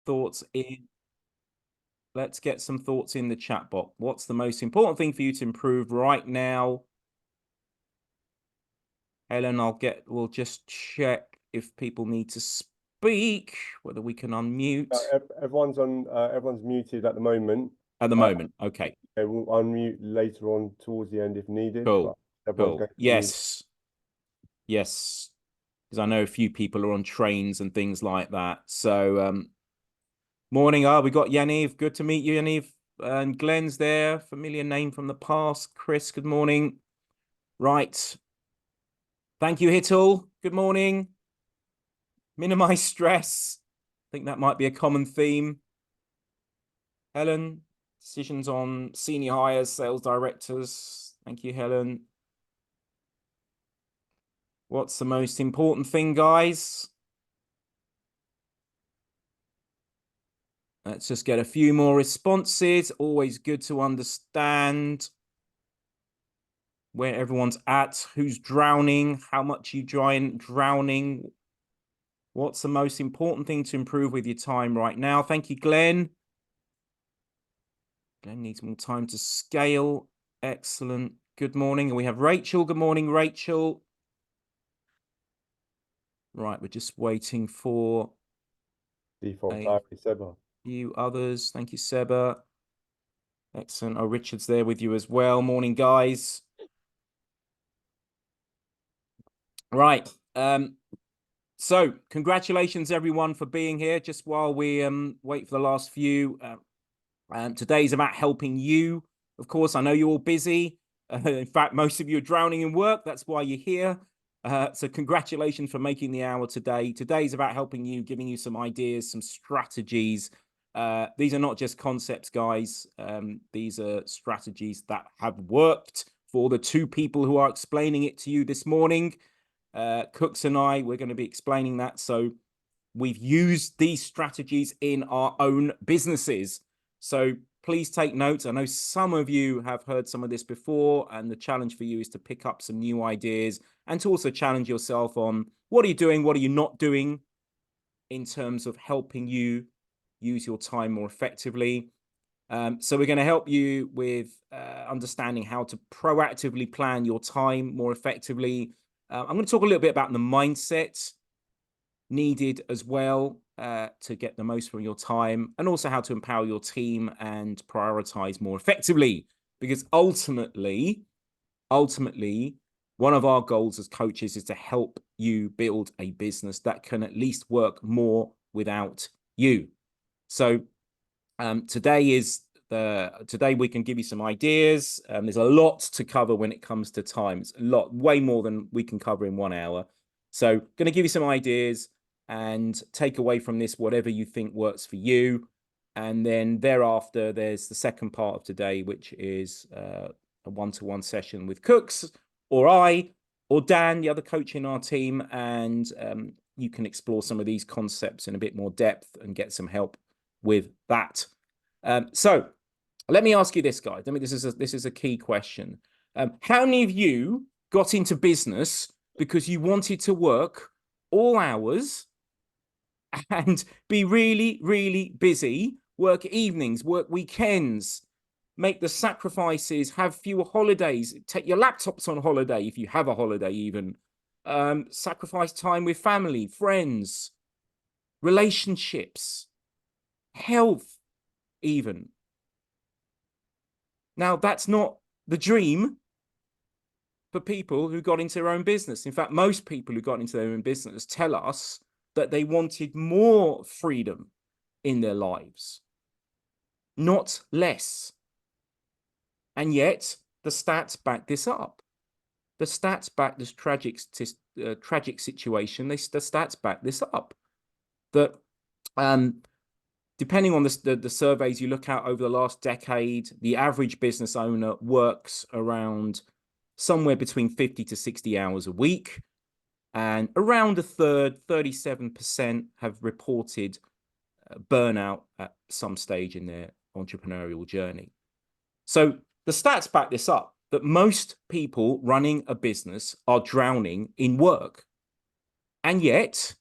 thoughts in. Let's get some thoughts in the chat box. What's the most important thing for you to improve right now? Helen, we'll just check if people need to speak, whether we can unmute. Everyone's muted at the moment. At the moment, okay. We'll unmute later on towards the end if needed. Cool. Cool. Yes. Yes. Because I know a few people are on trains and things like that. So, morning. We got Yaniv. Good to meet you, Yaniv. And Glenn's there. Familiar name from the past. Chris, good morning. Right. Thank you, Hittle. Good morning. Minimize stress. I think that might be a common theme. Helen, decisions on senior hires, sales directors. Thank you, Helen. What's the most important thing, guys? Let's just get a few more responses. Always good to understand where everyone's at, who's drowning, how much you drowning. What's the most important thing to improve with your time right now? Thank you, Glenn. Glenn needs more time to scale. Excellent. Good morning. And we have Rachel. Good morning, Rachel. Right, we're just waiting for default diary, Seba. Few others. Thank you, Seba. Excellent. Oh, Richard's there with you as well. Morning, guys. Right. So congratulations, everyone, for being here. Just while we wait for the last few. Today's about helping you. Of course, I know you're all busy. In fact, most of you are drowning in work. That's why you're here. So congratulations for making the hour today. Today's about helping you, giving you some ideas, some strategies. These are not just concepts, guys. These are strategies that have worked for the two people who are explaining it to you this morning. Cooks and I, we're going to be explaining that. So we've used these strategies in our own businesses. So please take notes. I know some of you have heard some of this before, and the challenge for you is to pick up some new ideas and to also challenge yourself on what are you doing, what are you not doing in terms of helping you use your time more effectively. So we're going to help you with understanding how to proactively plan your time more effectively. I'm going to talk a little bit about the mindset needed as well to get the most from your time, and also how to empower your team and prioritize more effectively. Because ultimately, one of our goals as coaches is to help you build a business that can at least work more without you. So today we can give you some ideas. There's a lot to cover when it comes to time. It's a lot, way more than we can cover in 1 hour. So going to give you some ideas and take away from this whatever you think works for you. And then thereafter, there's the second part of today, which is a one-to-one session with Cooks, or I, or Dan, the other coach in our team. And you can explore some of these concepts in a bit more depth and get some help with that. So let me ask you this, guys. This is a key question. How many of you got into business because you wanted to work all hours and be really, really busy, work evenings, work weekends, make the sacrifices, have fewer holidays, take your laptops on holiday if you have a holiday even, sacrifice time with family, friends, relationships, health even? Now, that's not the dream for people who got into their own business. In fact, most people who got into their own business tell us that they wanted more freedom in their lives, not less. And yet, the stats back this up. The stats back this tragic situation. The stats back this up. That depending on the surveys you look at over the last decade, the average business owner works around somewhere between 50 to 60 hours a week. And around a third, 37%, have reported burnout at some stage in their entrepreneurial journey. So the stats back this up, that most people running a business are drowning in work. And yet,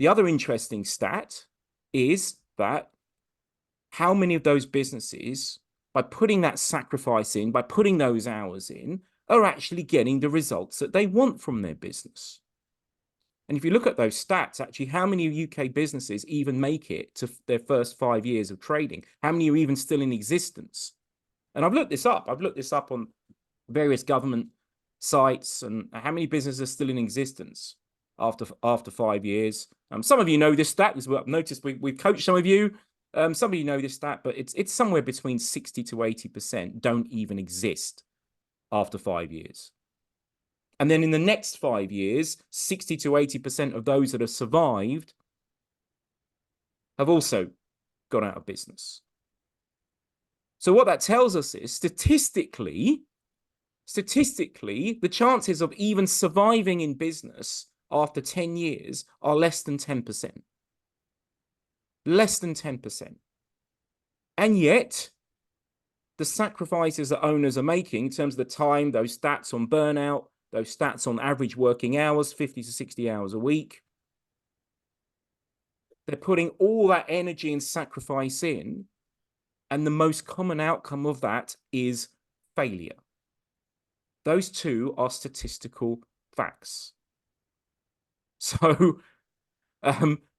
The other interesting stat is that how many of those businesses, by putting that sacrifice in, by putting those hours in, are actually getting the results that they want from their business. And if you look at those stats, actually, how many UK businesses even make it to their first 5 years of trading? How many are even still in existence? And I've looked this up. I've looked this up on various government sites, and how many businesses are still in existence after 5 years. Some of you know this stat, because I've noticed we've coached some of you. Some of you know this stat, but it's somewhere between 60 to 80% don't even exist after 5 years. And then in the next 5 years, 60 to 80% of those that have survived have also gone out of business. So what that tells us is statistically, the chances of even surviving in business after 10 years are less than 10%. Less than 10%. And yet, the sacrifices that owners are making in terms of the time, those stats on burnout, those stats on average working hours, 50 to 60 hours a week, they're putting all that energy and sacrifice in, and the most common outcome of that is failure. Those two are statistical facts. So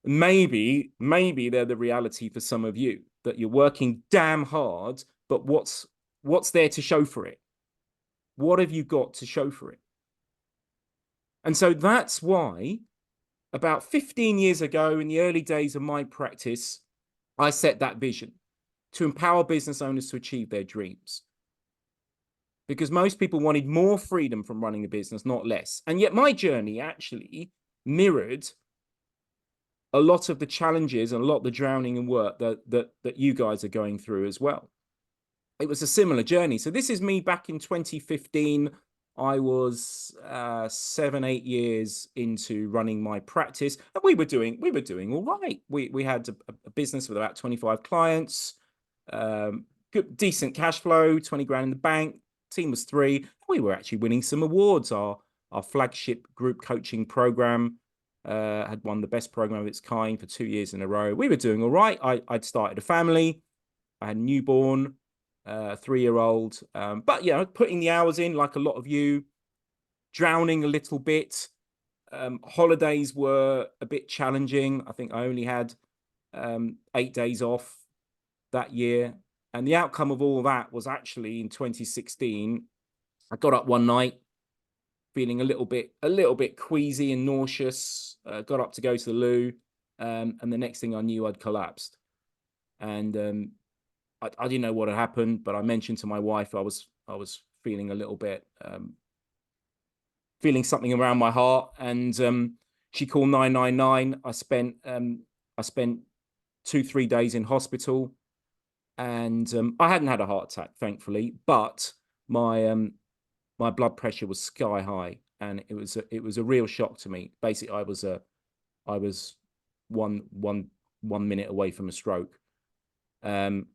maybe they're the reality for some of you, that you're working damn hard, but what's there to show for it? What have you got to show for it? And so that's why about 15 years ago, in the early days of my practice, I set that vision to empower business owners to achieve their dreams. Because most people wanted more freedom from running a business, not less. And yet my journey actually mirrored a lot of the challenges and a lot of the drowning in work that you guys are going through as well. It was a similar journey. So this is me back in 2015. I was 7-8 years into running my practice, and we were doing all right. We had a business with about 25 clients, good decent cash flow, 20 grand in the bank. Team was 3. We were actually winning some awards. Our flagship group coaching program had won the best program of its kind for 2 years in a row. We were doing all right. I'd started a family. I had a newborn, 3-year-old. But yeah, putting the hours in like a lot of you, drowning a little bit. Holidays were a bit challenging. I think I only had 8 days off that year. And the outcome of all that was actually in 2016, I got up one night feeling a little bit queasy and nauseous, got up to go to the loo, and the next thing I knew, I'd collapsed. And I didn't know what had happened, but I mentioned to my wife I was feeling a little bit, feeling something around my heart, and she called 999. I spent 2-3 days in hospital, and I hadn't had a heart attack, thankfully, but my blood pressure was sky high, and it was a real shock to me. Basically, I was one minute away from a stroke. And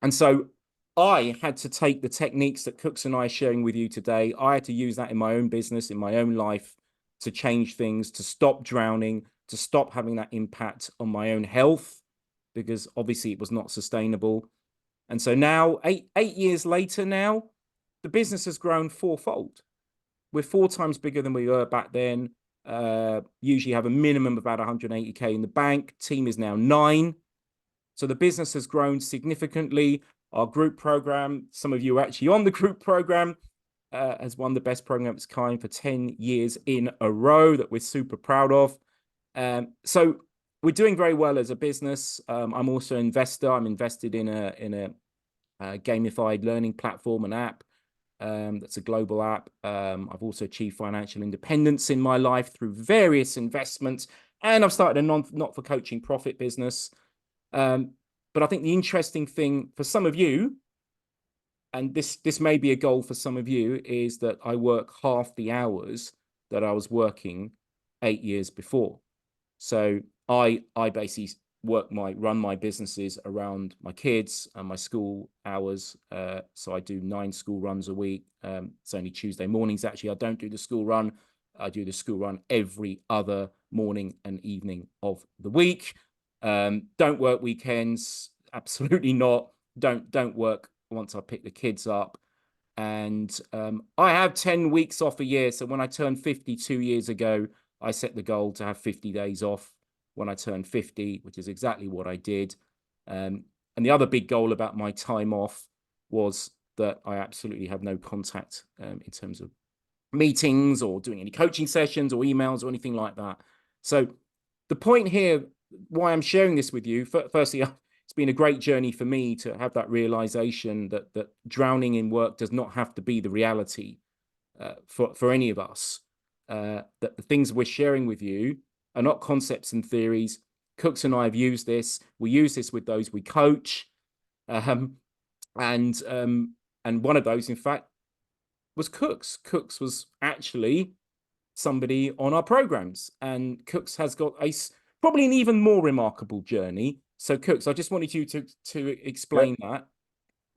so I had to take the techniques that Cooks and I are sharing with you today. I had to use that in my own business, in my own life, to change things, to stop drowning, to stop having that impact on my own health, because obviously it was not sustainable. And so now, eight years later now, the business has grown 4-fold. We're 4 times bigger than we were back then. Usually have a minimum of about 180K in the bank. Team is now 9. So the business has grown significantly. Our group program, some of you are actually on the group program, has won the best program of its kind for 10 years in a row that we're super proud of. So we're doing very well as a business. I'm also an investor. I'm invested in a gamified learning platform, an app that's a global app. I've also achieved financial independence in my life through various investments, and I've started a not-for-coaching profit business. But I think the interesting thing for some of you, and this may be a goal for some of you, is that I work half the hours that I was working 8 years before. So I basically run my businesses around my kids and my school hours. So I do 9 school runs a week. It's only Tuesday mornings, actually. I don't do the school run. I do the school run every other morning and evening of the week. Don't work weekends, absolutely not. Don't work once I pick the kids up. And I have 10 weeks off a year. So when I turned 52 years ago, I set the goal to have 50 days off when I turned 50, which is exactly what I did. And the other big goal about my time off was that I absolutely have no contact in terms of meetings or doing any coaching sessions or emails or anything like that. So the point here, why I'm sharing this with you, firstly, it's been a great journey for me to have that realization that drowning in work does not have to be the reality for any of us. That the things we're sharing with you are not concepts and theories. Cooks and I have used this. We use this with those we coach. And one of those, in fact, was Cooks. Cooks was actually somebody on our programs, and Cooks has got probably an even more remarkable journey. So Cooks, I just wanted you to explain that.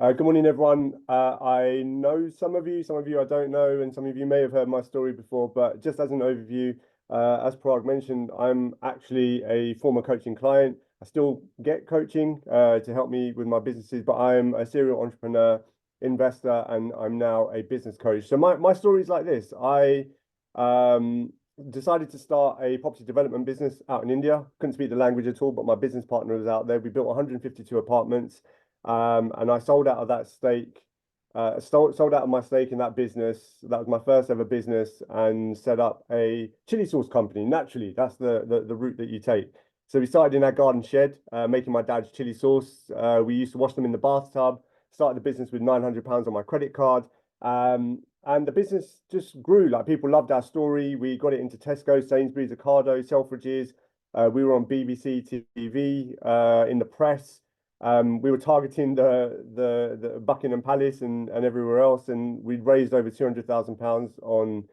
Good morning, everyone. I know some of you I don't know, and some of you may have heard my story before, but just as an overview, as Parag mentioned, I'm actually a former coaching client. I still get coaching to help me with my businesses, but I'm a serial entrepreneur, investor, and I'm now a business coach. So my story is like this. I decided to start a property development business out in India. Couldn't speak the language at all, but my business partner was out there. We built 152 apartments. And I sold out of that stake, sold out of my stake in that business. That was my first ever business, and set up a chili sauce company. Naturally, that's the route that you take. So we started in our garden shed, making my dad's chili sauce. We used to wash them in the bathtub. Started the business with £900 on my credit card. And the business just grew. Like, people loved our story. We got it into Tesco, Sainsbury's, Ocado, Selfridges. We were on BBC TV, in the press. We were targeting the Buckingham Palace and everywhere else, and we'd raised over £200,000 on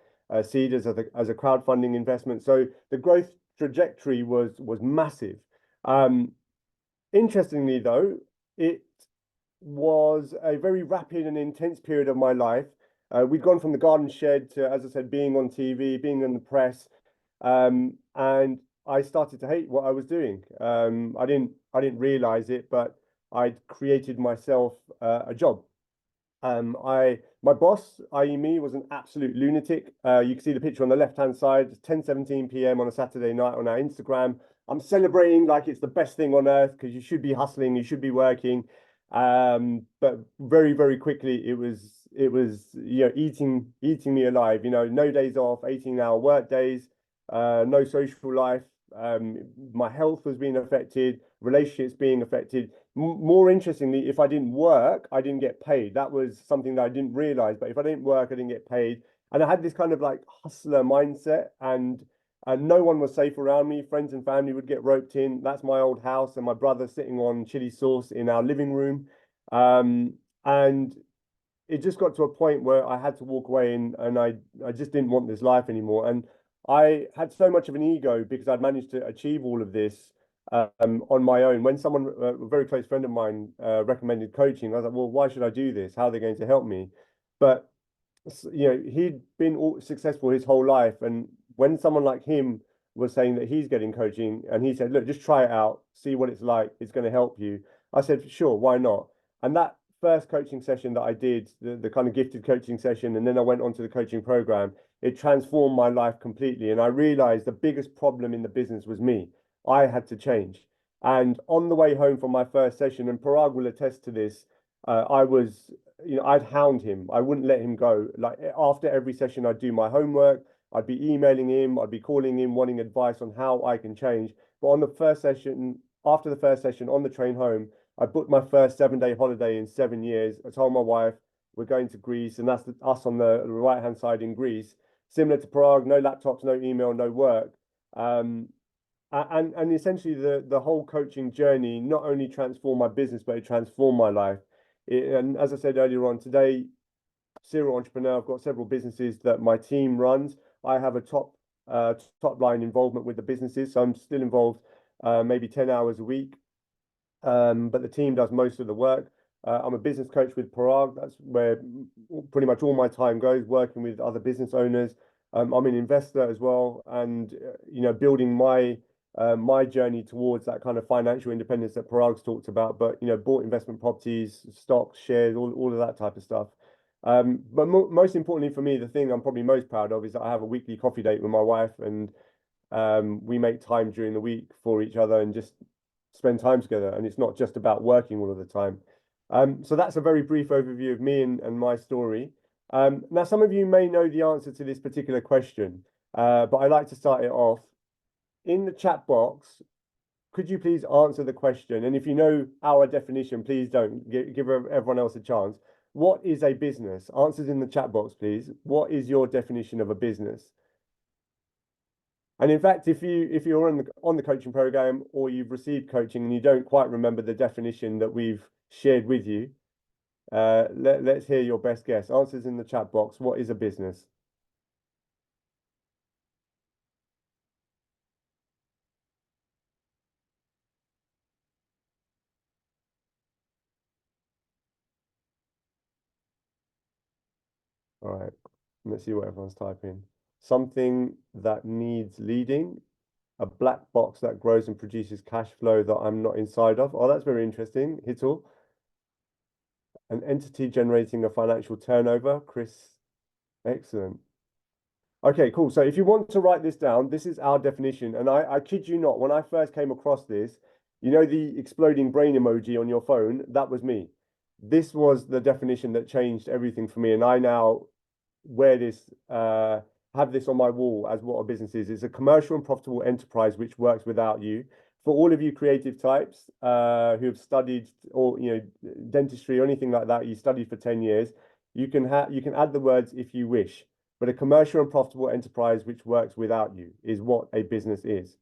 seed as a crowdfunding investment. So the growth trajectory was massive. Interestingly, though, it was a very rapid and intense period of my life. We'd gone from the garden shed to, as I said, being on TV, being in the press, and I started to hate what I was doing. I didn't realize it, but I'd created myself a job. My boss, i.e. me, was an absolute lunatic. You can see the picture on the left-hand side. It's 10:17 p.m. on a Saturday night on our Instagram. I'm celebrating like it's the best thing on earth, because you should be hustling, you should be working. But very, very quickly it was eating me alive. No days off, 18-hour work days, no social life. My health was being affected, relationships being affected. More interestingly, if I didn't work, I didn't get paid. That was something that I didn't realize. But if I didn't work, I didn't get paid. And I had this kind of like hustler mindset, and no one was safe around me. Friends and family would get roped in. That's my old house, and my brother sitting on chili sauce in our living room. And it just got to a point where I had to walk away, and I just didn't want this life anymore. And I had so much of an ego because I'd managed to achieve all of this on my own. When someone, a very close friend of mine, recommended coaching, I was like, well, why should I do this? How are they going to help me? But he'd been successful his whole life, and when someone like him was saying that he's getting coaching, and he said, look, just try it out, see what it's like, it's going to help you. I said, sure, why not? And that first coaching session that I did, the kind of gifted coaching session, and then I went on to the coaching program, it transformed my life completely. And I realized the biggest problem in the business was me. I had to change. And on the way home from my first session, and Parag will attest to this, I was, I'd hound him. I wouldn't let him go. Like, after every session, I'd do my homework. I'd be emailing him. I'd be calling him, wanting advice on how I can change. But on the first session, after the first session, on the train home, I booked my first 7-day holiday in 7 years. I told my wife we're going to Greece, and that's us on the right-hand side in Greece. Similar to Prague, no laptops, no email, no work. And essentially the whole coaching journey not only transformed my business, but it transformed my life. And as I said earlier on, today, serial entrepreneur, I've got several businesses that my team runs. I have a top line involvement with the businesses, so I'm still involved maybe 10 hours a week. But the team does most of the work. I'm a business coach with Parag. That's where pretty much all my time goes, working with other business owners. I'm an investor as well, and you know, building my journey towards that kind of financial independence that Parag's talked about. But you know, bought investment properties, stocks, shares, all of that type of stuff. But mo most importantly for me, the thing I'm probably most proud of is that I have a weekly coffee date with my wife, and we make time during the week for each other and just spend time together. And it's not just about working all of the time. So that's a very brief overview of me and my story. Now, some of you may know the answer to this particular question, but I like to start it off. In the chat box, could you please answer the question? And if you know our definition, please don't give everyone else a chance. What is a business? Answers in the chat box, please. What is your definition of a business? And in fact, if you're on the coaching program or you've received coaching and you don't quite remember the definition that we've shared with you, let's hear your best guess. Answers in the chat box. What is a business? All right, let's see what everyone's typing. Something that needs leading, a black box that grows and produces cash flow that I'm not inside of. Oh, that's very interesting. Hitul. An entity generating a financial turnover. Chris, excellent. Okay, cool. So if you want to write this down, this is our definition. And I kid you not, when I first came across this, you know, the exploding brain emoji on your phone, that was me. This was the definition that changed everything for me. And I now wear this, have this on my wall as what a business is. It's a commercial and profitable enterprise which works without you. For all of you creative types who have studied or, you know, dentistry or anything like that, you studied for 10 years, you can add the words if you wish. But a commercial and profitable enterprise which works without you is what a business is.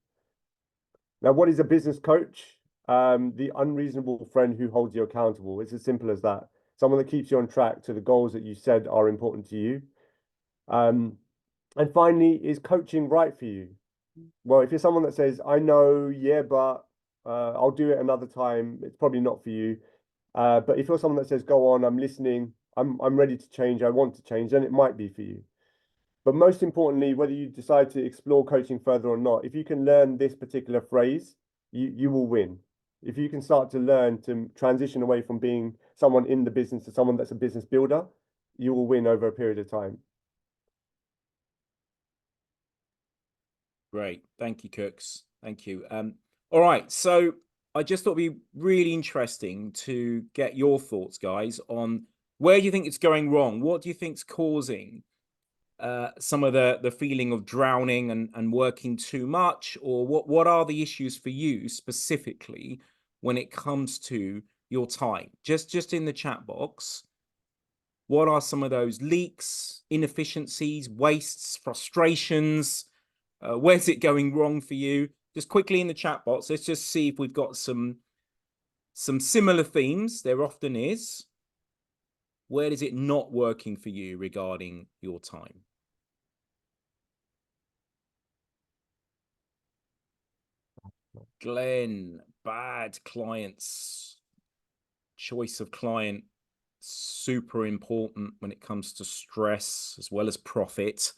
Now, what is a business coach? The unreasonable friend who holds you accountable. It's as simple as that. Someone that keeps you on track to the goals that you said are important to you. And finally, is coaching right for you? Well, if you're someone that says, I know, yeah, but I'll do it another time, it's probably not for you. But if you're someone that says, go on, I'm listening, I'm ready to change, I want to change, then it might be for you. But most importantly, whether you decide to explore coaching further or not, if you can learn this particular phrase, you will win. If you can start to learn to transition away from being someone in the business to someone that's a business builder, you will win over a period of time. Great. Thank you, Cooks. Thank you. All right. So I just thought it'd be really interesting to get your thoughts, guys, on where you think it's going wrong. What do you think's causing some of the feeling of drowning and working too much, or what are the issues for you specifically when it comes to your time? Just in the chat box, what are some of those leaks, inefficiencies, wastes, frustrations? Where's it going wrong for you? Just quickly in the chat box, let's just see if we've got some similar themes. There often is. Where is it not working for you regarding your time? Glenn, bad clients. Choice of client, super important when it comes to stress as well as profit.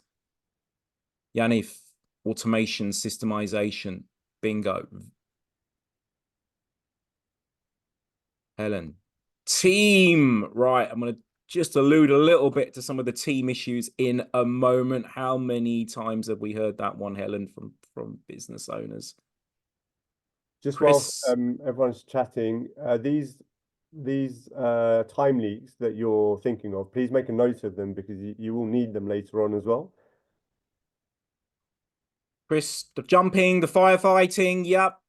Yanif, automation, systemization, bingo. Helen, team, right. I'm going to just allude a little bit to some of the team issues in a moment. How many times have we heard that one, Helen, from business owners? Just Chris, whilst everyone's chatting, these time leaks that you're thinking of, please make a note of them because you will need them later on as well. Chris, the jumping, the firefighting, yep.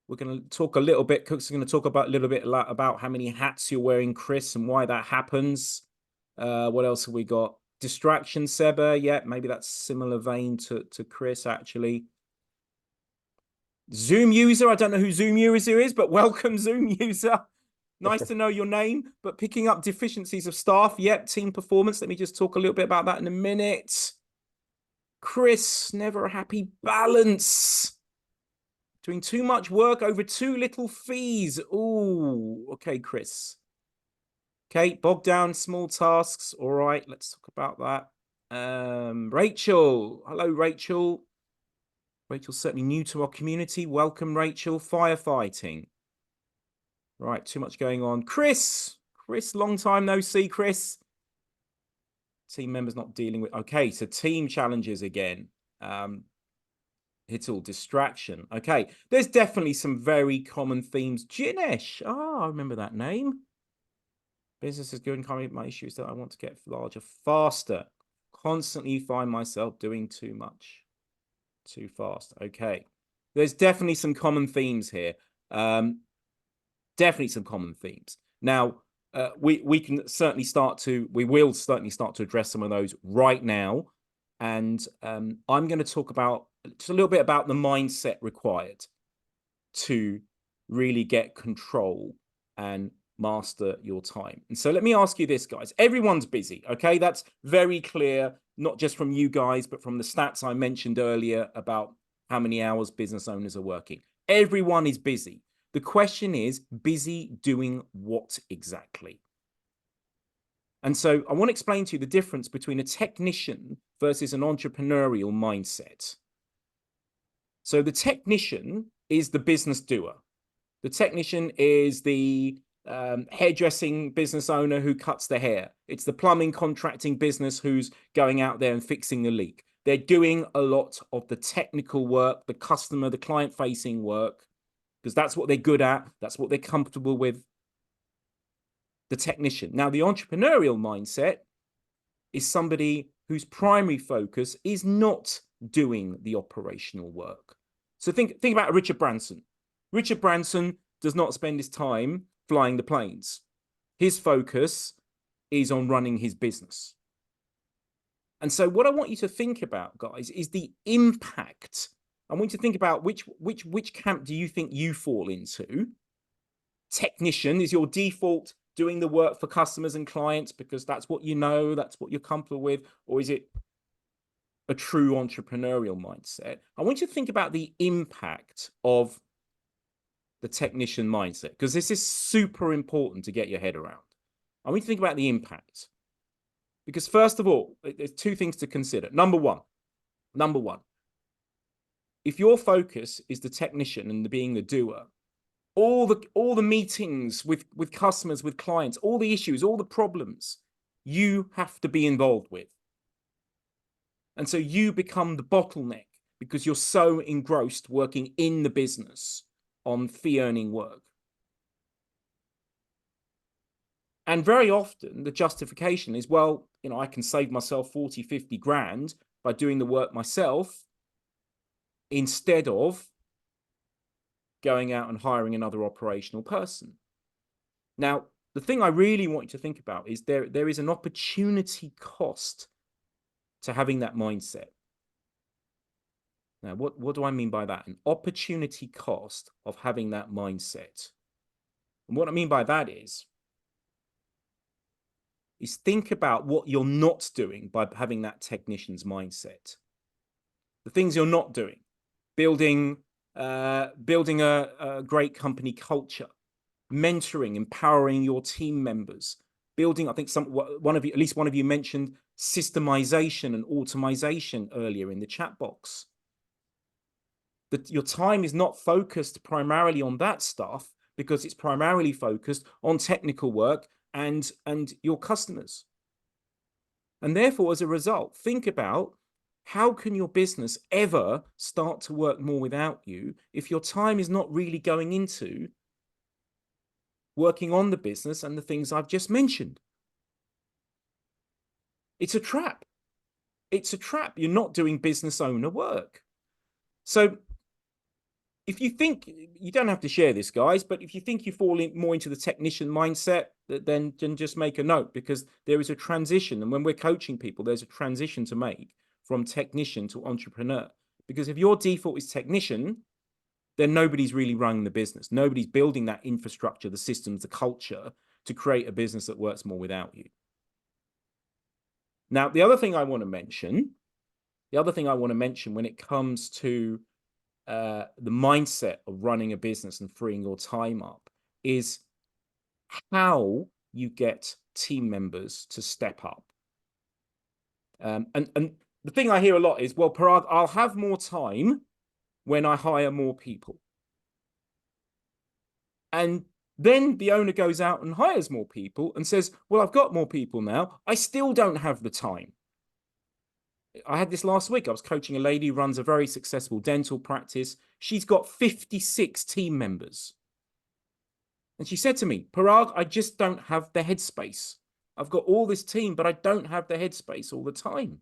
We're going to talk a little bit, Cook's going to talk about a little bit about how many hats you're wearing, Chris, and why that happens. What else have we got? Distraction, Seba, yeah, maybe that's similar vein to Chris, actually. Zoom user, I don't know who Zoom user is, but welcome, Zoom user. Nice to know your name, but picking up deficiencies of staff, yep, team performance. Let me just talk a little bit about that in a minute. Chris, never a happy balance. Doing too much work over too little fees. Ooh, okay, Chris. Okay, bogged down, small tasks. All right, let's talk about that. Rachel. Hello, Rachel. Rachel's certainly new to our community. Welcome, Rachel. Firefighting. Right, too much going on. Chris, long time no see, Chris. Team members not dealing with. Okay, so team challenges again. It's all distraction. Okay, there's definitely some very common themes. Jinesh. Oh, I remember that name. Business is good and coming. My issue is that I want to get larger faster. Constantly find myself doing too much. Too fast. Okay. There's definitely some common themes here. Definitely some common themes. Now, we will certainly start to address some of those right now. And I'm going to talk about just a little bit about the mindset required to really get control and master your time. And so let me ask you this, guys. Everyone's busy, okay? That's very clear, not just from you guys, but from the stats I mentioned earlier about how many hours business owners are working. Everyone is busy. The question is, busy doing what exactly? And so I want to explain to you the difference between a technician versus an entrepreneurial mindset. So the technician is the business doer. The technician is the hairdressing business owner who cuts the hair. It's the plumbing contracting business who's going out there and fixing the leak. They're doing a lot of the technical work, the customer, the client-facing work, because that's what they're good at. That's what they're comfortable with. The technician. Now, the entrepreneurial mindset is somebody whose primary focus is not doing the operational work. So think about Richard Branson. Richard Branson does not spend his time flying the planes. His focus is on running his business. And so what I want you to think about, guys, is the impact. I want you to think about which camp do you think you fall into? Technician is your default, doing the work for customers and clients because that's what you know, that's what you're comfortable with, or is it a true entrepreneurial mindset? I want you to think about the impact of the technician mindset, because this is super important to get your head around. I want you to think about the impact. Because first of all, there's two things to consider. Number one, if your focus is the technician and being the doer, all the meetings with customers, with clients, all the issues, all the problems, you have to be involved with. And so you become the bottleneck because you're so engrossed working in the business on fee-earning work. And very often the justification is, well, you know, I can save myself 40, 50 grand by doing the work myself instead of going out and hiring another operational person. Now, the thing I really want you to think about is there is an opportunity cost to having that mindset. Now, what do I mean by that? An opportunity cost of having that mindset. And what I mean by that is think about what you're not doing by having that technician's mindset. The things you're not doing, building a great company culture, mentoring, empowering your team members, building, I think at least one of you mentioned systemization and automation earlier in the chat box. That your time is not focused primarily on that stuff because it's primarily focused on technical work and your customers. And therefore, as a result, think about how can your business ever start to work more without you if your time is not really going into working on the business and the things I've just mentioned. It's a trap. It's a trap. You're not doing business owner work. So if you think, you don't have to share this, guys, but if you think you fall more into the technician mindset, then just make a note, because there is a transition. And when we're coaching people, there's a transition to make from technician to entrepreneur. Because if your default is technician, then nobody's really running the business. Nobody's building that infrastructure, the systems, the culture to create a business that works more without you. Now, the other thing I want to mention when it comes to the mindset of running a business and freeing your time up is how you get team members to step up. And the thing I hear a lot is, well, Parag, I'll have more time when I hire more people. And then the owner goes out and hires more people and says, well, I've got more people now. I still don't have the time. I had this last week. I was coaching a lady who runs a very successful dental practice. She's got 56 team members. And she said to me, Parag, I just don't have the headspace. I've got all this team, but I don't have the headspace all the time.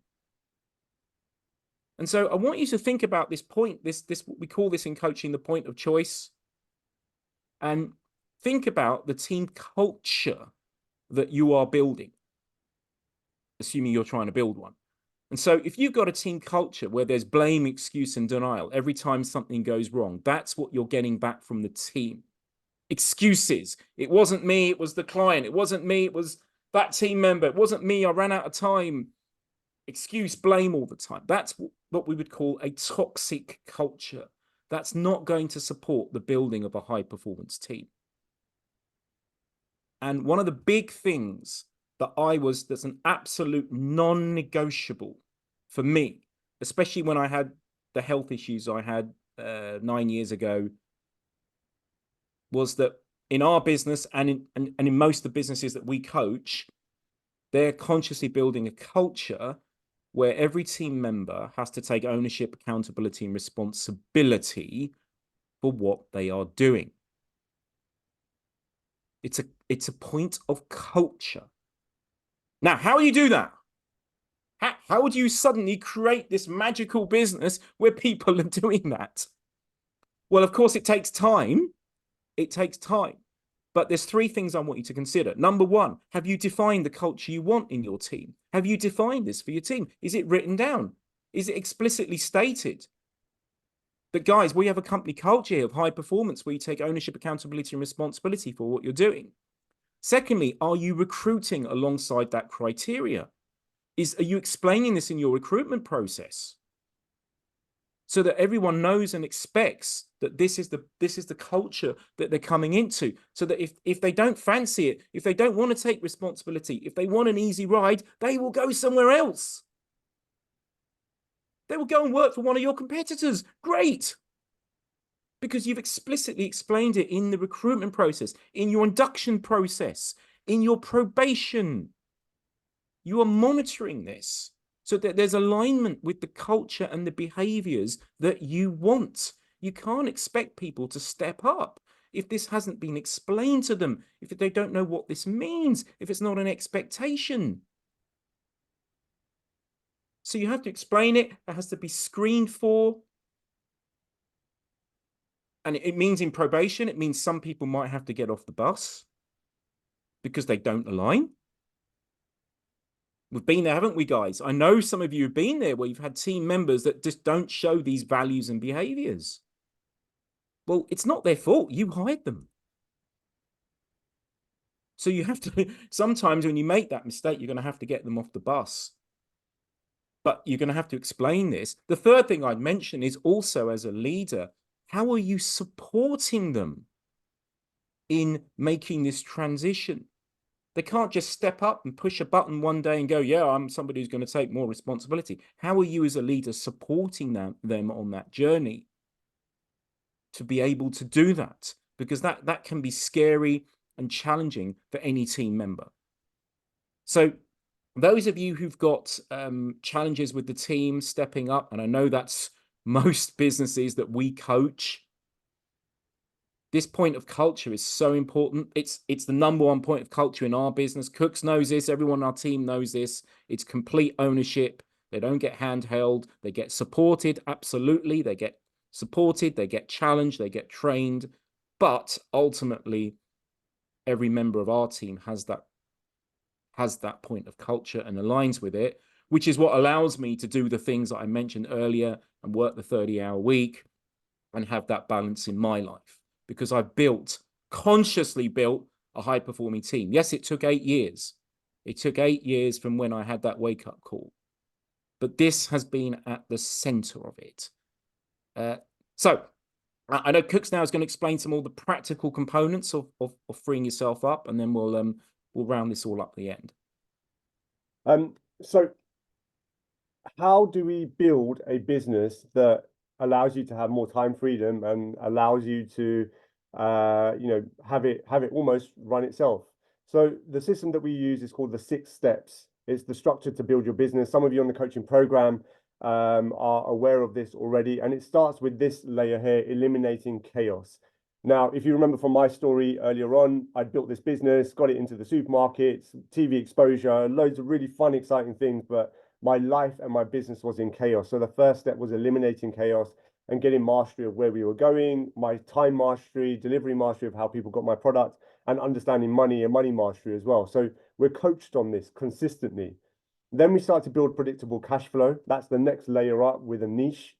And so I want you to think about this point, this we call this in coaching the point of choice. And think about the team culture that you are building, assuming you're trying to build one. And so if you've got a team culture where there's blame, excuse, and denial every time something goes wrong, that's what you're getting back from the team. Excuses. It wasn't me, it was the client. It wasn't me, it was that team member. It wasn't me, I ran out of time. Excuse, blame all the time. That's what we would call a toxic culture. That's not going to support the building of a high-performance team. And one of the big things that's an absolute non-negotiable for me, especially when I had the health issues I had 9 years ago, was that in our business and in most of the businesses that we coach, they're consciously building a culture where every team member has to take ownership, accountability, and responsibility for what they are doing. It's a point of culture. Now, how do you do that? How do you suddenly create this magical business where people are doing that? Well, of course, it takes time. It takes time. But there's three things I want you to consider. Number one, have you defined the culture you want in your team? Have you defined this for your team? Is it written down? Is it explicitly stated? That, guys, we have a company culture of high performance where you take ownership, accountability, and responsibility for what you're doing. Secondly, are you recruiting alongside that criteria? Are you explaining this in your recruitment process so that everyone knows and expects that this is the culture that they're coming into, so that if they don't fancy it, if they don't want to take responsibility, if they want an easy ride, they will go somewhere else. They will go and work for one of your competitors. Great. Because you've explicitly explained it in the recruitment process, in your induction process, in your probation. You are monitoring this so that there's alignment with the culture and the behaviors that you want. You can't expect people to step up if this hasn't been explained to them, if they don't know what this means, if it's not an expectation. So you have to explain it. It has to be screened for. And it means in probation, it means some people might have to get off the bus because they don't align. We've been there, haven't we, guys? I know some of you have been there where you've had team members that just don't show these values and behaviors. Well, it's not their fault. You hired them. So you have to, sometimes when you make that mistake, you're going to have to get them off the bus. But you're going to have to explain this. The third thing I'd mention is also, as a leader, how are you supporting them in making this transition? They can't just step up and push a button one day and go, yeah, I'm somebody who's going to take more responsibility. How are you as a leader supporting them on that journey to be able to do that? Because that can be scary and challenging for any team member. So those of you who've got challenges with the team stepping up, and I know that's most businesses that we coach, this point of culture is so important. It's the number one point of culture in our business. Cooks knows this. Everyone on our team knows this. It's complete ownership. They don't get handheld. They get supported. Absolutely. They get supported. They get challenged. They get trained. But ultimately, every member of our team has that point of culture and aligns with it, which is what allows me to do the things that I mentioned earlier and work the 30-hour week and have that balance in my life, because I've consciously built a high-performing team. Yes, it took 8 years. It took 8 years from when I had that wake-up call. But this has been at the center of it. So I know Cooks now is going to explain some more the practical components of freeing yourself up, and then we'll round this all up at the end. So how do we build a business that allows you to have more time freedom and allows you to have it almost run itself? So the system that we use is called the 6 steps. It's the structure to build your business. Some of you on the coaching program are aware of this already, and it starts with this layer here: eliminating chaos. Now, if you remember from my story earlier on, I built this business, got it into the supermarkets, TV exposure, loads of really fun, exciting things, but my life and my business was in chaos. So the first step was eliminating chaos and getting mastery of where we were going, my time mastery, delivery mastery of how people got my product, and understanding money and money mastery as well. So we're coached on this consistently. Then we start to build predictable cash flow. That's the next layer up with a niche.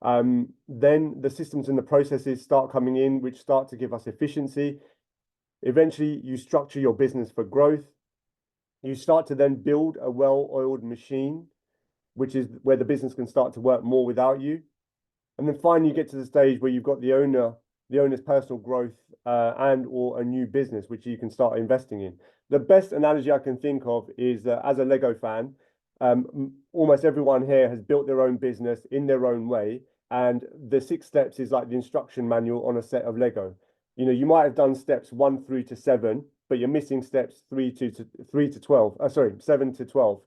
Then the systems and the processes start coming in, which start to give us efficiency. Eventually, you structure your business for growth. You start to then build a well-oiled machine, which is where the business can start to work more without you. And then finally, you get to the stage where you've got the owner's personal growth and or a new business, which you can start investing in. The best analogy I can think of is as a Lego fan, almost everyone here has built their own business in their own way. And the 6 steps is like the instruction manual on a set of Lego. You know, you might have done steps 1 through to 7, but you're missing steps 3 to 12. Sorry, 7 to 12.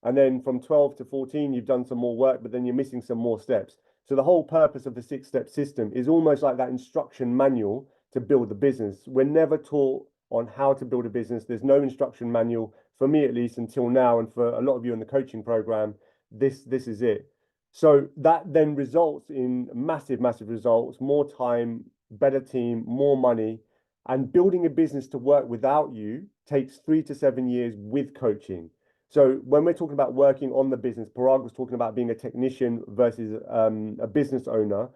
And then from 12 to 14, you've done some more work, but then you're missing some more steps. So the whole purpose of the 6-step system is almost like that instruction manual to build the business. We're never taught on how to build a business. There's no instruction manual, for me at least, until now, and for a lot of you in the coaching program, this is it. So that then results in massive, massive results, more time, better team, more money, and building a business to work without you takes 3 to 7 years with coaching. So when we're talking about working on the business, Parag was talking about being a technician versus a business owner.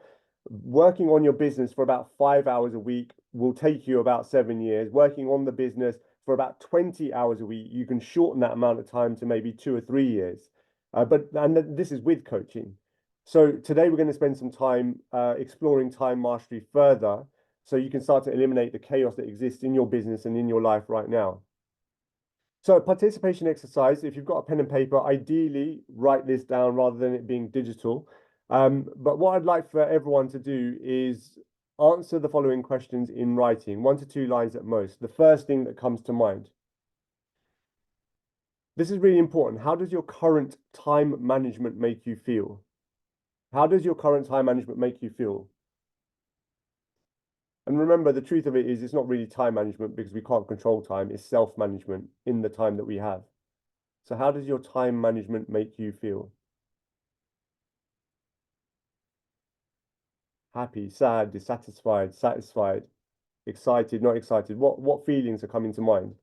Working on your business for about 5 hours a week will take you about 7 years. Working on the business for about 20 hours a week, you can shorten that amount of time to maybe 2 or 3 years. And this is with coaching. So today we're going to spend some time exploring time mastery further, so you can start to eliminate the chaos that exists in your business and in your life right now. So participation exercise, if you've got a pen and paper, ideally write this down rather than it being digital. But what I'd like for everyone to do is answer the following questions in writing, 1 to 2 lines at most. The first thing that comes to mind. This is really important. How does your current time management make you feel? How does your current time management make you feel? And remember, the truth of it is it's not really time management because we can't control time. It's self-management in the time that we have. So how does your time management make you feel? Happy, sad, dissatisfied, satisfied, excited, not excited? What feelings are coming to mind?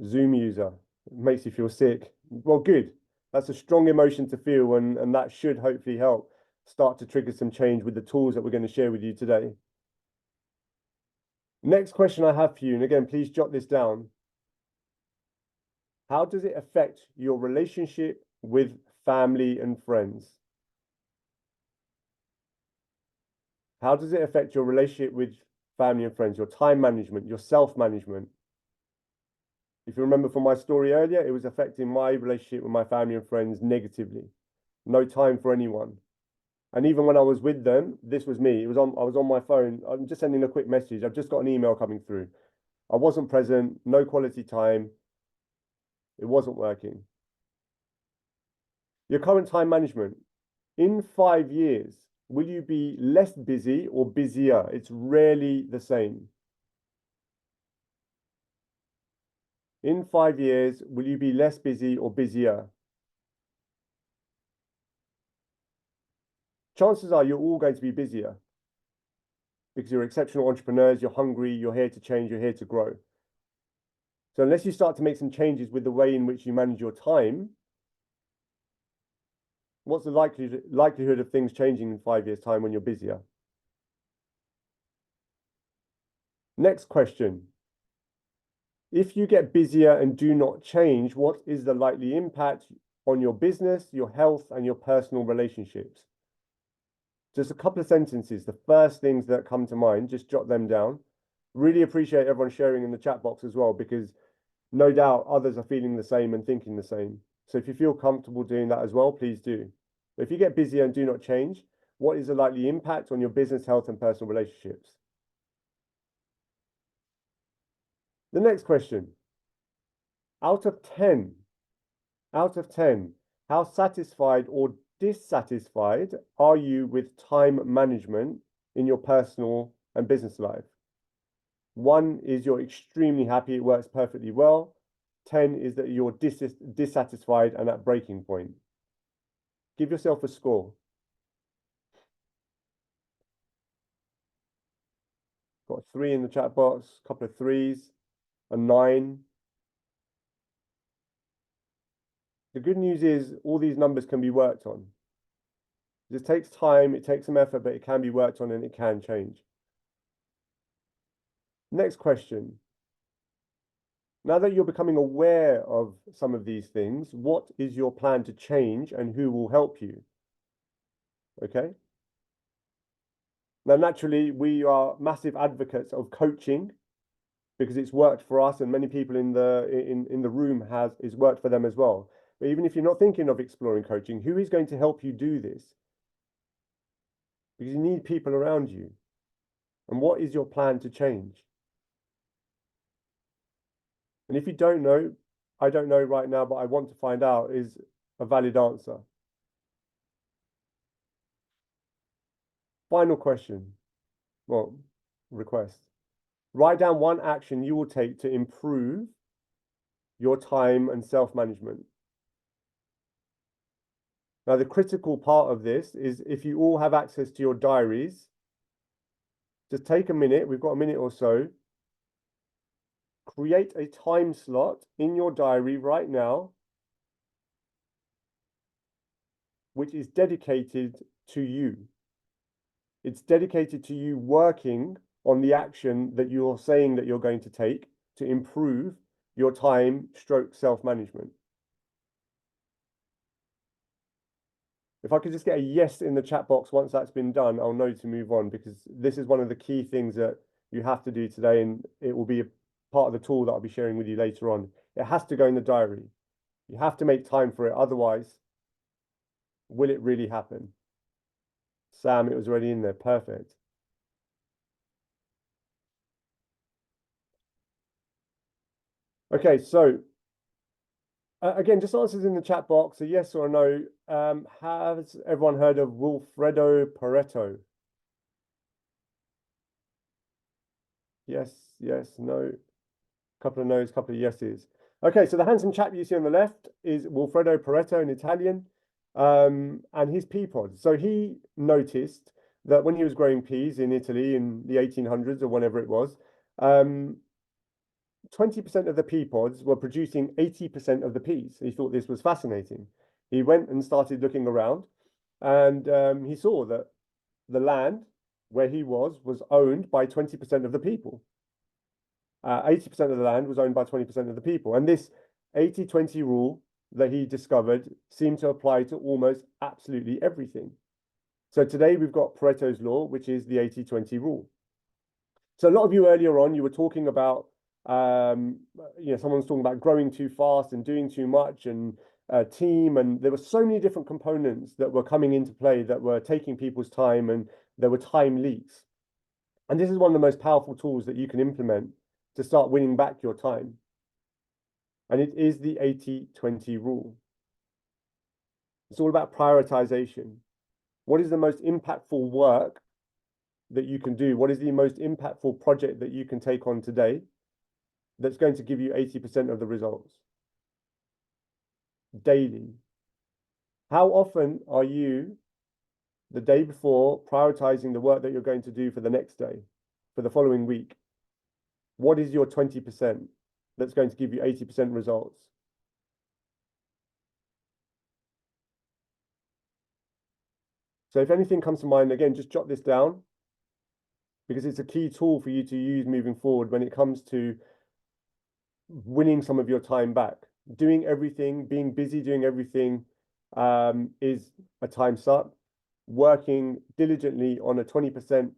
Zoom user, it makes you feel sick. Well, good. That's a strong emotion to feel, and that should hopefully help start to trigger some change with the tools that we're going to share with you today. Next question I have for you, and again, please jot this down. How does it affect your relationship with family and friends? How does it affect your relationship with family and friends, your time management, your self-management? If you remember from my story earlier, it was affecting my relationship with my family and friends negatively. No time for anyone. And even when I was with them, this was me. I was on my phone. I'm just sending a quick message. I've just got an email coming through. I wasn't present, no quality time. It wasn't working. Your current time management. In 5 years, will you be less busy or busier? It's rarely the same. In 5 years, will you be less busy or busier? Chances are you're all going to be busier because you're exceptional entrepreneurs, you're hungry, you're here to change, you're here to grow. So unless you start to make some changes with the way in which you manage your time, what's the likelihood of things changing in 5 years' time when you're busier? Next question. If you get busier and do not change, what is the likely impact on your business, your health, and your personal relationships? Just a couple of sentences, the first things that come to mind, just jot them down. Really appreciate everyone sharing in the chat box as well, because No doubt others are feeling the same and thinking the same. So if you feel comfortable doing that as well, please do. But if you get busy and do not change, what is the likely impact on your business health and personal relationships? The next question, out of 10, how satisfied or dissatisfied are you with time management in your personal and business life? 1 is you're extremely happy, it works perfectly well. 10 is that you're dissatisfied and at breaking point. Give yourself a score. Got 3 in the chat box, a couple of 3s, a 9. The good news is all these numbers can be worked on. This takes time, it takes some effort, but it can be worked on and it can change. Next question. Now that you're becoming aware of some of these things, what is your plan to change and who will help you? Okay. Now, naturally, we are massive advocates of coaching because it's worked for us and many people in the room it's worked for them as well. But even if you're not thinking of exploring coaching, who is going to help you do this? Because you need people around you. And what is your plan to change? And if you don't know, I don't know right now, but I want to find out is a valid answer. Final question, well, request. Write down 1 action you will take to improve your time and self-management. Now, the critical part of this is if you all have access to your diaries, just take a minute, we've got a minute or so, create a time slot in your diary right now, which is dedicated to you. It's dedicated to you working on the action that you're saying that you're going to take to improve your time / self-management. If I could just get a yes in the chat box once that's been done, I'll know to move on because this is one of the key things that you have to do today and it will be a part of the tool that I'll be sharing with you later on. It has to go in the diary. You have to make time for it. Otherwise, will it really happen? Sam, it was already in there. Perfect. Okay, so again, just answers in the chat box, a yes or a no. Has everyone heard of Wilfredo Pareto? Yes, yes, no. Couple of no's, couple of yeses. Okay, so the handsome chap you see on the left is Wilfredo Pareto in Italian, and his pea pods. So he noticed that when he was growing peas in Italy in the 1800s or whenever it was, 20% of the pea pods were producing 80% of the peas. He thought this was fascinating. He went and started looking around, and he saw that the land where he was owned by 20% of the people. 80% of the land was owned by 20% of the people. And this 80-20 rule that he discovered seemed to apply to almost absolutely everything. So today we've got Pareto's law, which is the 80-20 rule. So a lot of you earlier on, you were talking about, someone was talking about growing too fast and doing too much and team. And there were so many different components that were coming into play that were taking people's time, and there were time leaks. And this is one of the most powerful tools that you can implement to start winning back your time. And it is the 80-20 rule. It's all about prioritization. What is the most impactful work that you can do? What is the most impactful project that you can take on today that's going to give you 80% of the results? Daily. How often are you, the day before, prioritizing the work that you're going to do for the next day, for the following week? What is your 20% that's going to give you 80% results? So if anything comes to mind, again, just jot this down because it's a key tool for you to use moving forward when it comes to winning some of your time back. Doing everything, being busy doing everything is a time suck. Working diligently on a 20%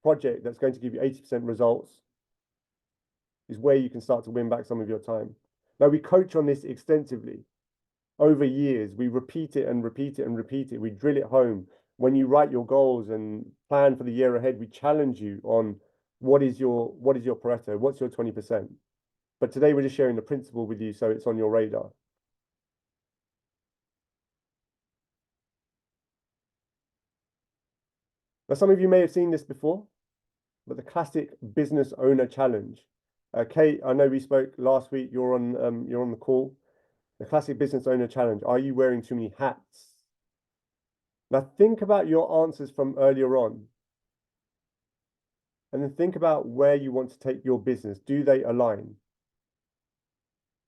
project that's going to give you 80% results is where you can start to win back some of your time. Now, we coach on this extensively over years. We repeat it and repeat it and repeat it. We drill it home. When you write your goals and plan for the year ahead, we challenge you on what is your Pareto? What's your 20%? But today we're just sharing the principle with you so it's on your radar. Now, some of you may have seen this before, but the classic business owner challenge. Kate, I know we spoke last week. You're on the call. The classic business owner challenge. Are you wearing too many hats? Now think about your answers from earlier on. And then think about where you want to take your business. Do they align?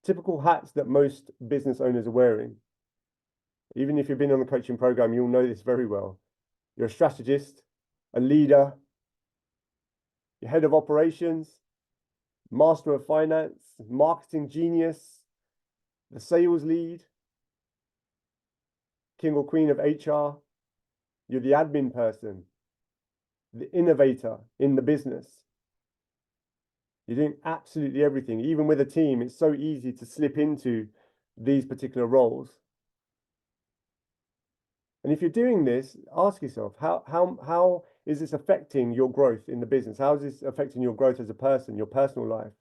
Typical hats that most business owners are wearing. Even if you've been on the coaching program, you'll know this very well. You're a strategist, a leader, you're head of operations, master of finance, marketing genius, the sales lead, king or queen of HR. You're the admin person, the innovator in the business. You're doing absolutely everything. Even with a team, it's so easy to slip into these particular roles. And if you're doing this, ask yourself, how is this affecting your growth in the business? How is this affecting your growth as a person, your personal life?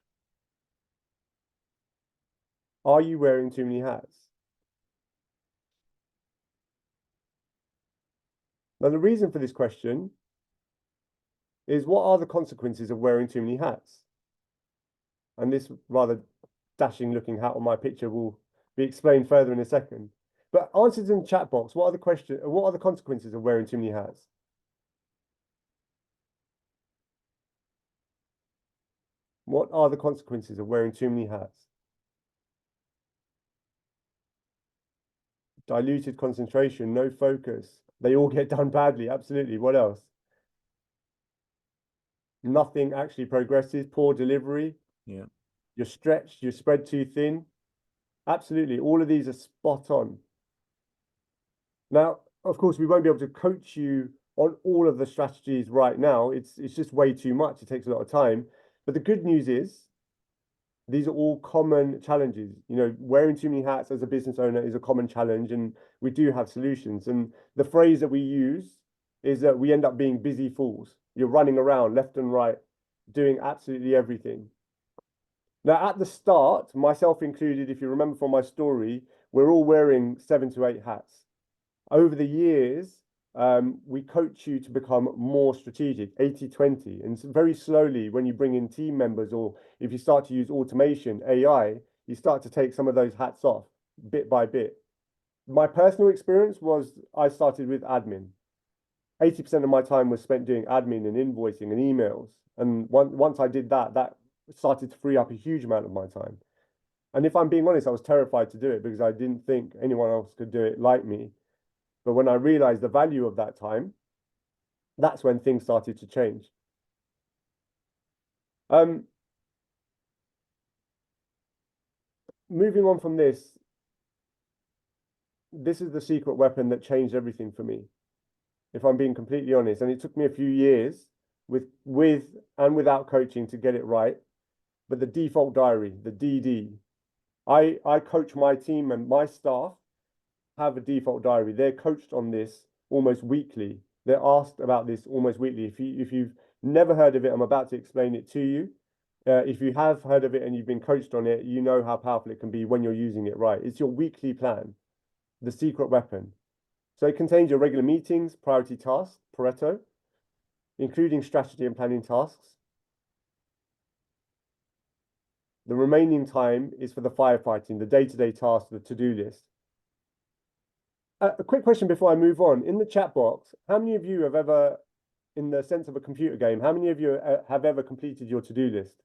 Are you wearing too many hats? Now, the reason for this question is, what are the consequences of wearing too many hats? And this rather dashing looking hat on my picture will be explained further in a second. But answers in the chat box. What are the consequences of wearing too many hats? What are the consequences of wearing too many hats? Diluted concentration, no focus. They all get done badly, absolutely. What else? Nothing actually progresses, poor delivery. Yeah. You're stretched, you're spread too thin. Absolutely, all of these are spot on. Now, of course, we won't be able to coach you on all of the strategies right now. It's just way too much. It takes a lot of time. But the good news is, these are all common challenges. You know, wearing too many hats as a business owner is a common challenge, and we do have solutions. And the phrase that we use is that we end up being busy fools. You're running around left and right, doing absolutely everything. Now, at the start, myself included, if you remember from my story, we're all wearing 7 to 8 hats. Over the years, we coach you to become more strategic, 80-20. And very slowly, when you bring in team members, or if you start to use automation, AI, you start to take some of those hats off bit by bit. My personal experience was I started with admin. 80% of my time was spent doing admin and invoicing and emails. And once I did that, that started to free up a huge amount of my time. And if I'm being honest, I was terrified to do it because I didn't think anyone else could do it like me. But when I realized the value of that time, that's when things started to change. Moving on from this is the secret weapon that changed everything for me, if I'm being completely honest. And it took me a few years with and without coaching to get it right. But the default diary, the DD, I coach my team, and my staff have a default diary. They're coached on this almost weekly. They're asked about this almost weekly. If you've never heard of it, I'm about to explain it to you. If you have heard of it and you've been coached on it, you know how powerful it can be when you're using it right. It's your weekly plan, the secret weapon. So it contains your regular meetings, priority tasks, Pareto, including strategy and planning tasks. The remaining time is for the firefighting, the day-to-day tasks, the to-do list. A quick question before I move on. In the chat box, how many of you have ever, in the sense of a computer game, how many of you have ever completed your to-do list?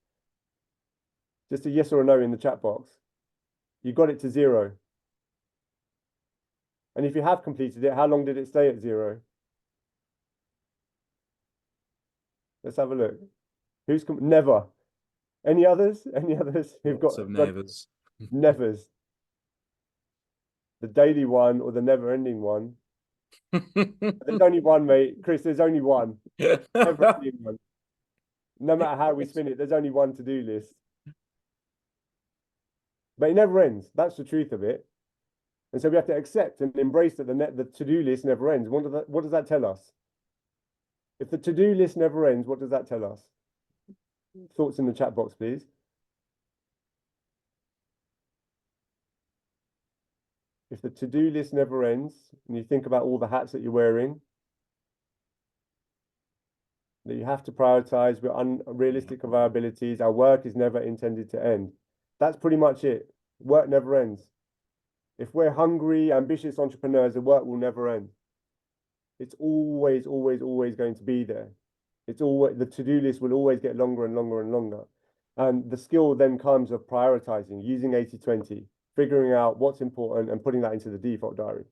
Just a yes or a no in the chat box. You got it to 0. And if you have completed it, how long did it stay at 0? Let's have a look. Who's never? Any others? Any others who've Lots of nevers. Nevers. The daily one or the never-ending one. There's only one, mate. Chris, there's only one. Never-ending one. No matter how we spin it, there's only one to-do list. but it never ends. That's the truth of it. And so we have to accept and embrace that the to-do list never ends. What does that tell us? If the to-do list never ends, what does that tell us? Thoughts in the chat box, please. If the to-do list never ends, and you think about all the hats that you're wearing, that you have to prioritize, we're unrealistic of our abilities, our work is never intended to end. That's pretty much it. Work never ends. If we're hungry, ambitious entrepreneurs, the work will never end. It's always, always, always going to be there. It's always, the to-do list will always get longer and longer and longer. And the skill then comes of prioritizing, using 80-20, figuring out what's important and putting that into the default diary.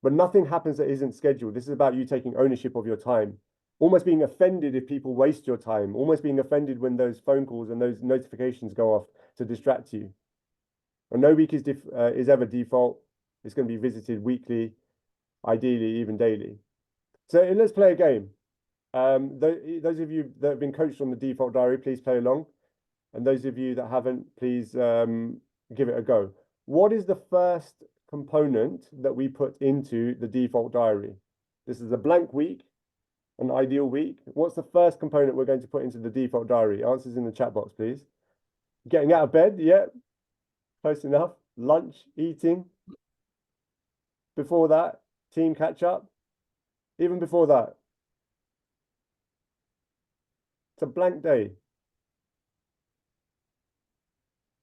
But nothing happens that isn't scheduled. This is about you taking ownership of your time, almost being offended if people waste your time, almost being offended when those phone calls and those notifications go off to distract you. And no week is ever default. It's going to be visited weekly, ideally even daily. So let's play a game. Those of you that have been coached on the default diary, please play along. And those of you that haven't, please give it a go. What is the first component that we put into the default diary? This is a blank week, an ideal week. What's the first component we're going to put into the default diary? Answers in the chat box, please. Getting out of bed, yeah, close enough. Lunch, eating. Before that, team catch up. Even before that, it's a blank day.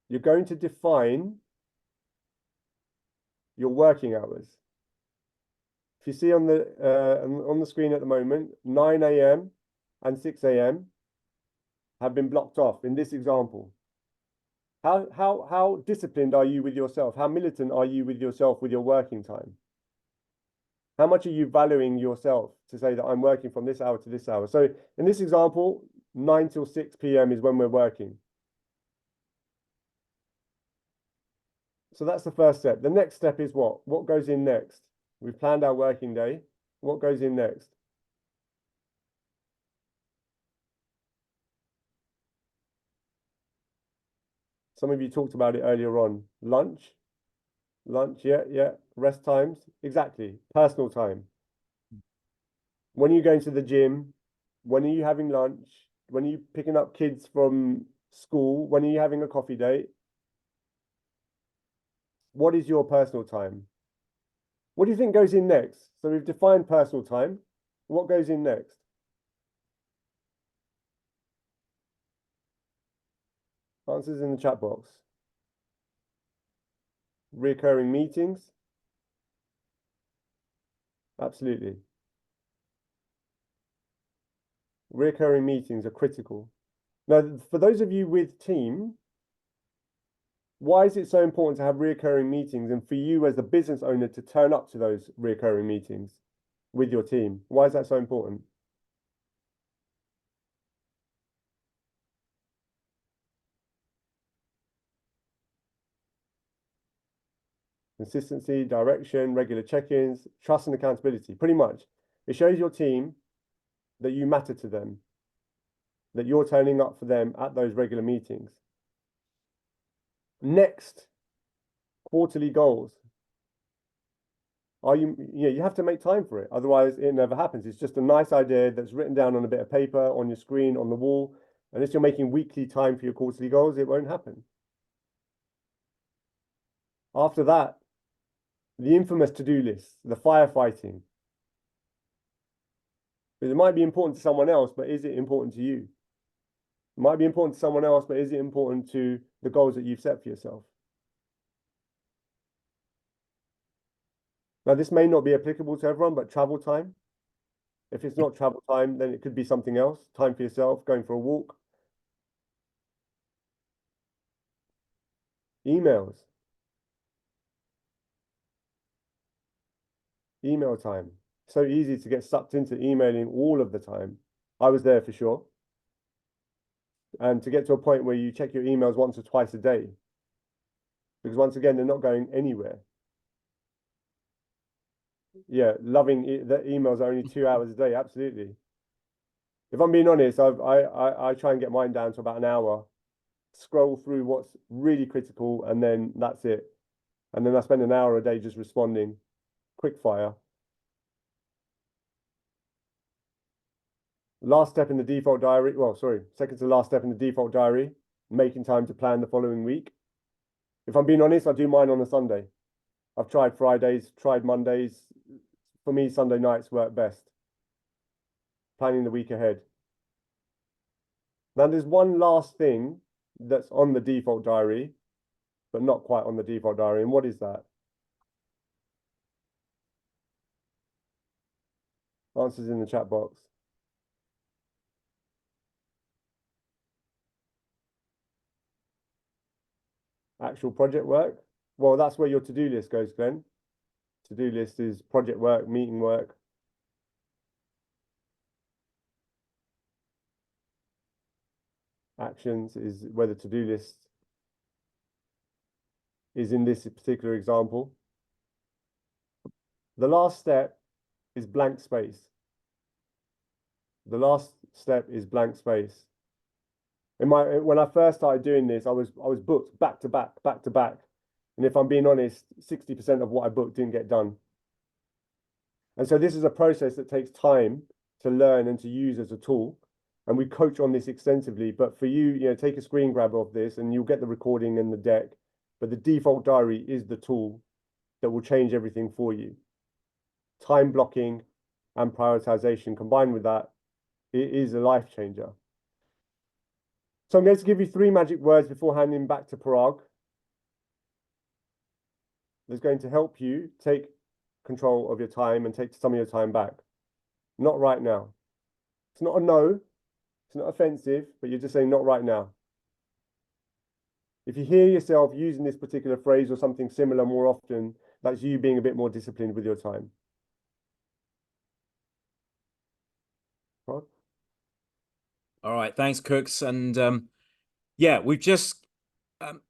You're going to define your working hours. If you see on the screen at the moment, 9 a.m. and 6 a.m. have been blocked off in this example. How disciplined are you with yourself? How militant are you with yourself with your working time? How much are you valuing yourself to say that I'm working from this hour to this hour? So in this example, 9 till 6 p.m. is when we're working. So that's the first step. The next step is what? What goes in next? We've planned our working day. What goes in next? Some of you talked about it earlier on. Lunch, yeah. Rest times, exactly. Personal time. When are you going to the gym? When are you having lunch? When are you picking up kids from school? When are you having a coffee date? What is your personal time? What do you think goes in next? So we've defined personal time. What goes in next? Answers in the chat box. Recurring meetings. Absolutely. Recurring meetings are critical. Now, for those of you with team, why is it so important to have recurring meetings and for you as the business owner to turn up to those recurring meetings with your team? Why is that so important? Consistency, direction, regular check-ins, trust and accountability. Pretty much. It shows your team that you matter to them, that you're turning up for them at those regular meetings. Next, quarterly goals. You have to make time for it. Otherwise, it never happens. It's just a nice idea that's written down on a bit of paper, on your screen, on the wall. Unless you're making weekly time for your quarterly goals, it won't happen. After that, the infamous to-do list, the firefighting. It might be important to someone else, but is it important to you? It might be important to someone else, but is it important to the goals that you've set for yourself? Now, this may not be applicable to everyone, but travel time. If it's not travel time, then it could be something else. Time for yourself, going for a walk. Emails. Email time. So easy to get sucked into emailing all of the time. I was there for sure. And to get to a point where you check your emails once or twice a day. Because once again, they're not going anywhere. Yeah, loving that emails are only 2 hours a day. Absolutely. If I'm being honest, I try and get mine down to about an hour. scroll through what's really critical, and then that's it. And then I spend an hour a day just responding, quick fire. Last step in the default diary, well, sorry, second to last step in the default diary, making time to plan the following week. If I'm being honest, I do mine on a Sunday. I've tried Fridays, tried Mondays. For me, Sunday nights work best. Planning the week ahead. Now, there's one last thing that's on the default diary, but not quite on the default diary. And what is that? Answers in the chat box. Actual project work. Well, that's where your to-do list goes, Glenn. To-do list is project work, meeting work. Actions is where the to-do list is in this particular example. The last step is blank space. The last step is blank space. When I first started doing this, I was booked back to back. And if I'm being honest, 60% of what I booked didn't get done. And so this is a process that takes time to learn and to use as a tool. And we coach on this extensively. But for you, take a screen grab of this and you'll get the recording and the deck. But the default diary is the tool that will change everything for you. Time blocking and prioritization combined with that, it is a life changer. So I'm going to give you 3 magic words before handing back to Parag. That's going to help you take control of your time and take some of your time back. Not right now. It's not a no. It's not offensive, but you're just saying not right now. If you hear yourself using this particular phrase or something similar more often, that's you being a bit more disciplined with your time. Parag? All right, thanks, Cooks. And yeah, we've just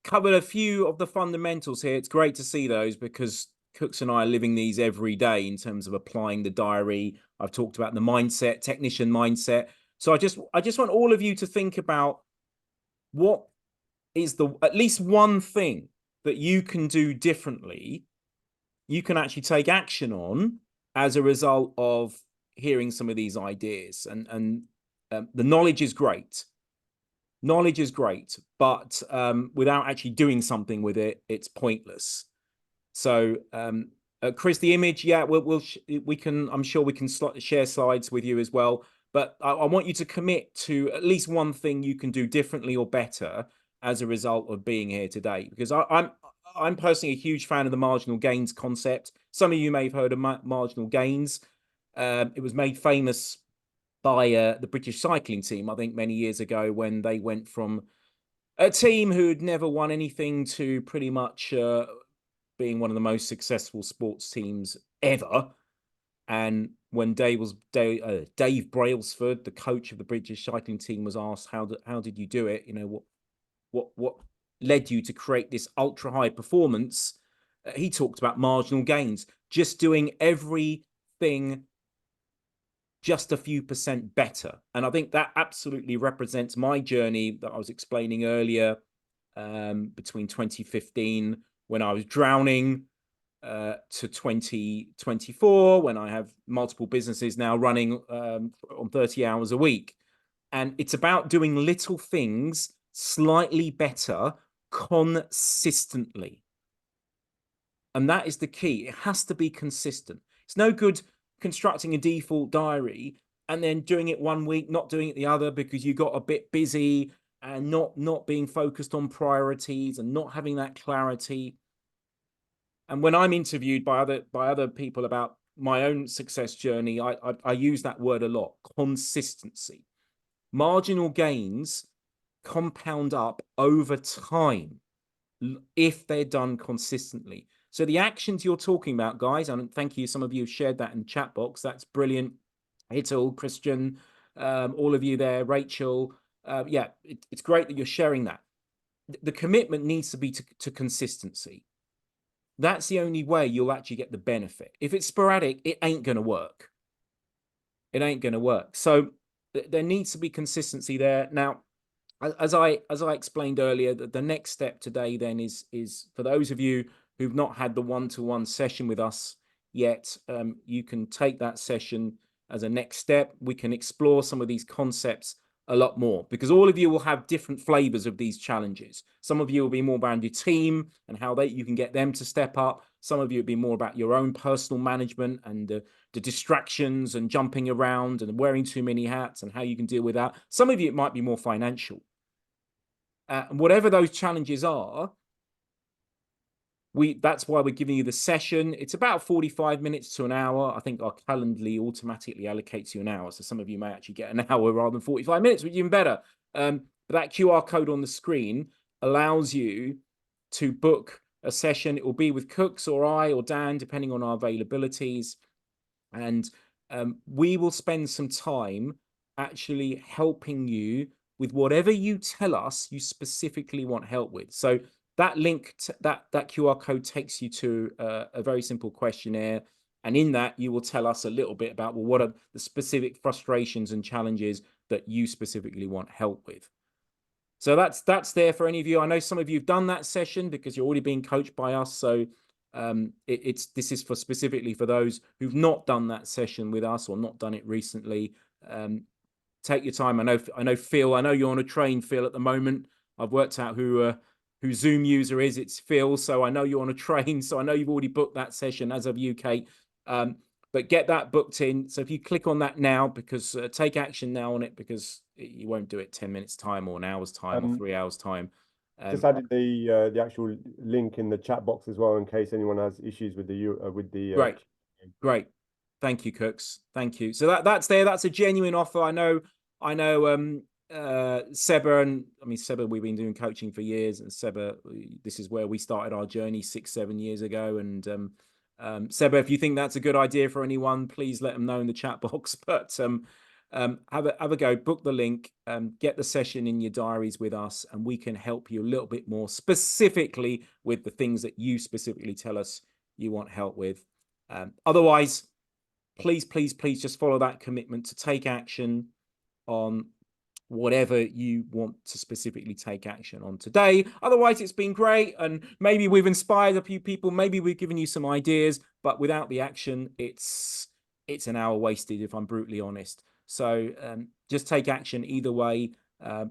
covered a few of the fundamentals here. It's great to see those because Cooks and I are living these every day in terms of applying the diary. I've talked about the mindset, technician mindset. So I just want all of you to think about what is at least one thing that you can do differently, you can actually take action on as a result of hearing some of these ideas. And the knowledge is great. Knowledge is great, but without actually doing something with it, it's pointless. So, Chris, the image, yeah, we can. I'm sure we can share slides with you as well. But I want you to commit to at least one thing you can do differently or better as a result of being here today. Because I'm personally a huge fan of the marginal gains concept. Some of you may have heard of marginal gains. It was made famous by the British cycling team, I think, many years ago when they went from a team who'd never won anything to pretty much being one of the most successful sports teams ever. And when Dave Brailsford, the coach of the British cycling team, was asked how did you do it? What led you to create this ultra high performance? He talked about marginal gains, just doing everything just a few percent better. And I think that absolutely represents my journey that I was explaining earlier, between 2015 when I was drowning to 2024 when I have multiple businesses now running on 30 hours a week. And it's about doing little things slightly better consistently. And that is the key. It has to be consistent. It's no good constructing a default diary and then doing it one week, not doing it the other because you got a bit busy and not being focused on priorities and not having that clarity. And when I'm interviewed by other people about my own success journey, I use that word a lot: consistency. Marginal gains compound up over time if they're done consistently. So the actions you're talking about, guys, and thank you, some of you have shared that in the chat box. That's brilliant. Hitul, Christian, all of you there, Rachel. Yeah, it's great that you're sharing that. The commitment needs to be to consistency. That's the only way you'll actually get the benefit. If it's sporadic, it ain't going to work. It ain't going to work. So there needs to be consistency there. Now, as I explained earlier, the next step today then is for those of you who've not had the one-to-one session with us yet, you can take that session as a next step. We can explore some of these concepts a lot more, because all of you will have different flavors of these challenges. Some of you will be more around your team and how you can get them to step up. Some of you will be more about your own personal management and the distractions and jumping around and wearing too many hats and how you can deal with that. Some of you, it might be more financial. Whatever those challenges are, that's why we're giving you the session. It's about 45 minutes to an hour. I think our Calendly automatically allocates you an hour. So some of you may actually get an hour rather than 45 minutes, which is even better. But that QR code on the screen allows you to book a session. It will be with Cooks or I or Dan, depending on our availabilities. And we will spend some time actually helping you with whatever you tell us you specifically want help with. So that link, that QR code takes you to a very simple questionnaire. And in that, you will tell us a little bit about, well, what are the specific frustrations and challenges that you specifically want help with. So that's there for any of you. I know some of you have done that session because you're already being coached by us. So this is specifically for those who've not done that session with us or not done it recently. Take your time. I know Phil. I know you're on a train, Phil, at the moment. I've worked out who Zoom user is. It's Phil. So I know you're on a train. So I know you've already booked that session as of UK. But get that booked in. So if you click on that now, because take action now on it, because you won't do it 10 minutes time or an hour's time or 3 hours time. Just added the actual link in the chat box as well in case anyone has issues with the Great. Thank you, Cooks. Thank you. So that's there. That's a genuine offer. I know Seba, and I mean Seba, we've been doing coaching for years, and Seba, this is where we started our journey 6-7 years ago. And Seba, if you think that's a good idea for anyone, please let them know in the chat box. But have a go, book the link, get the session in your diaries with us, and we can help you a little bit more specifically with the things that you specifically tell us you want help with. Otherwise, please just follow that commitment to take action on whatever you want to specifically take action on today. Otherwise, it's been great, and maybe we've inspired a few people, maybe we've given you some ideas, but without the action, it's an hour wasted, if I'm brutally honest. So just take action either way.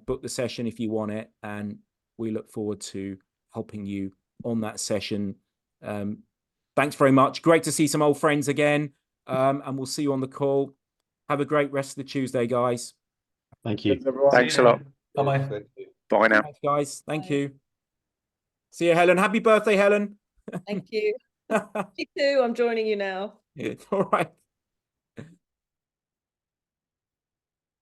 Book the session if you want it, and we look forward to helping you on that session. Thanks very much. Great to see some old friends again. And we'll see you on the call. Have a great rest of the Tuesday, guys. Thank you. Thanks a lot. Bye-bye. Bye now. Thanks, guys. Thank you. See you, Helen. Happy birthday, Helen. Thank you. You too. I'm joining you now. All right.